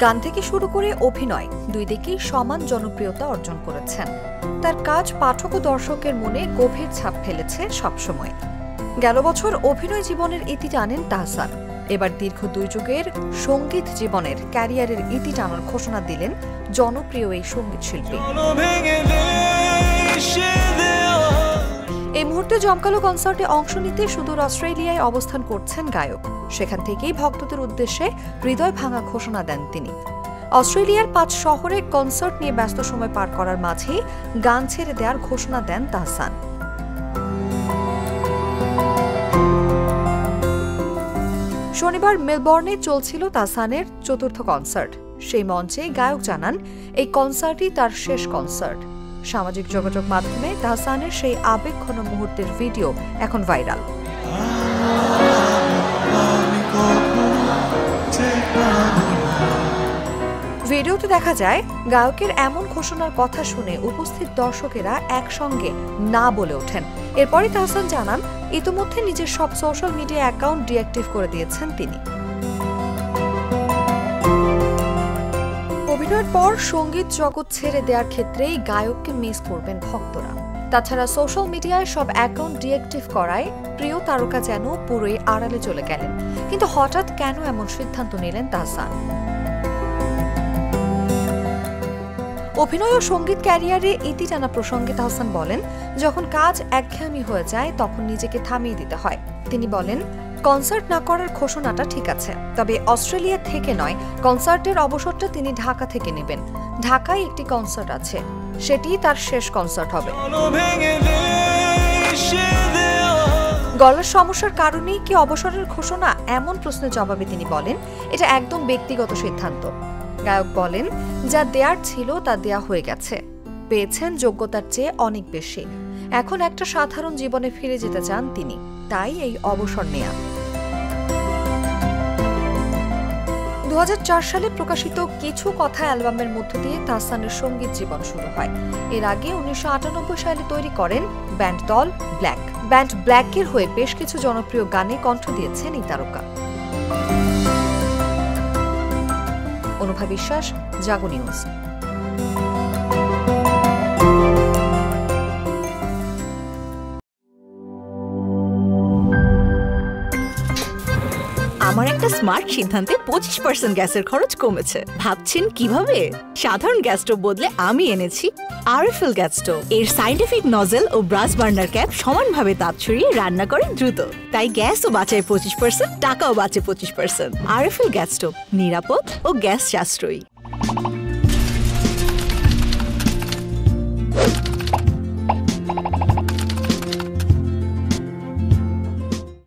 গান থেকে শুরু করে অভিনয় দুই দিকেই সমান জনপ্রিয়তা অর্জন করেছেন। তার কাজ পাঠক ও দর্শকের মনে গভীর ছাপ ফেলেছে সবসময়। গেল বছর অভিনয় জীবনের ইতি টানেন তাহসান। এবার দীর্ঘ 2 যুগের সঙ্গীত জীবনের ক্যারিয়ারের ইতি টানার ঘোষণা দিলেন জনপ্রিয় এই সঙ্গীত শিল্পী। এই মুহূর্তে জমকালো কনসার্টে অংশ নিতে সুদূর অস্ট্রেলিয়ায় অবস্থান করছেন গায়ক। সেখান থেকেই ভক্তদের উদ্দেশ্যে হৃদয় ভাঙা ঘোষণা দেন তিনি। অস্ট্রেলিয়ার 5 শহরে কনসার্ট নিয়ে ব্যস্ত সময় পার করার মাঝেই গান ছেড়ে দেওয়ার ঘোষণা দেন তাহসান। শনিবার মেলবোর্নে চলছিল তাহসানের 4র্থ কনসার্ট। সেই মঞ্চে গায়ক জানান এই কনসার্টই তার শেষ কনসার্ট। সামাজিক যোগাযোগ মাধ্যমে তাহসানের সেই আবেগঘন মুহূর্তের ভিডিও এখন ভাইরাল। ভিডিওতে দেখা যায় গায়কের এমন ঘোষণার কথা শুনে উপস্থিত দর্শকেরা একসঙ্গে না বলে ওঠেন। এরপরই তাহসান জানান ইতিমধ্যে নিজের সব সোশ্যাল মিডিয়া অ্যাকাউন্ট ডিঅ্যাক্টিভ করে দিয়েছেন তিনি। অভিনয়ের পর সঙ্গীত জগৎ ছেড়ে দেওয়ার ক্ষেত্রেই গায়ককে মিস করবেন ভক্তরা। তাছাড়া সোশ্যাল মিডিয়ায় সব অ্যাকাউন্ট ডিঅ্যাক্টিভ করায় প্রিয় তারকা যেন পুরোই আড়ালে চলে গেলেন। কিন্তু হঠাৎ কেন এমন সিদ্ধান্ত নিলেন তাহসান? অভিনয় ও সঙ্গীত ক্যারিয়ারে ইতি টানা প্রসঙ্গে তাহসান বলেন, যখন কাজ একঘেয়েমি হয়ে যায় তখন নিজেকে থামিয়ে দিতে হয়। তিনি বলেন, কনসার্ট না করার ঘোষণাটা ঠিক আছে, তবে অস্ট্রেলিয়া থেকে নয়, কনসার্টের অবসরটা তিনি ঢাকা থেকে নেবেন। ঢাকায় একটি কনসার্ট আছে, সেটি তার শেষ কনসার্ট হবে। গলার সমস্যার কারণেই কি অবসরের ঘোষণা, এমন প্রশ্নের জবাবে তিনি বলেন, এটা একদম ব্যক্তিগত সিদ্ধান্ত। গায়ক বলেন, যা দেয়ার ছিল তা দেয়া হয়ে গেছে। পেয়েছেন যোগ্যতার চেয়ে অনেক বেশি। এখন একটা সাধারণ জীবনে ফিরে যেতে চান তিনি, তাই এই অবসর নেয়া। 2004 সালে প্রকাশিত কিছু কথা অ্যালবামের মধ্য দিয়ে তাহসানের সঙ্গীত জীবন শুরু হয়। এর আগে 1998 সালে তৈরি করেন ব্যান্ড দল ব্ল্যাক। ব্যান্ড ব্ল্যাকের হয়ে বেশ কিছু জনপ্রিয় গানে কণ্ঠ দিয়েছেন এই তারকা। অনুভা বিশ্বাস, জাগো নিউজ। আমার একটা স্মার্ট সিদ্ধান্তে 25% গ্যাসের খরচ কমেছে। ভাবছেন কিভাবে? সাধারণ গ্যাস স্টোভ বদলে আমি এনেছি আরএফএল গ্যাস স্টোভ। এর সাইন্টিফিক নজল ও ব্রাস বার্নার ক্যাপ সমানভাবে তাপ ছড়িয়ে রান্না করে দ্রুত। তাই গ্যাসও বাঁচায় 25%, টাকাও বাঁচে 25%। আরএফএল গ্যাস স্টোভ নিরাপদ ও গ্যাস সাশ্রয়ী।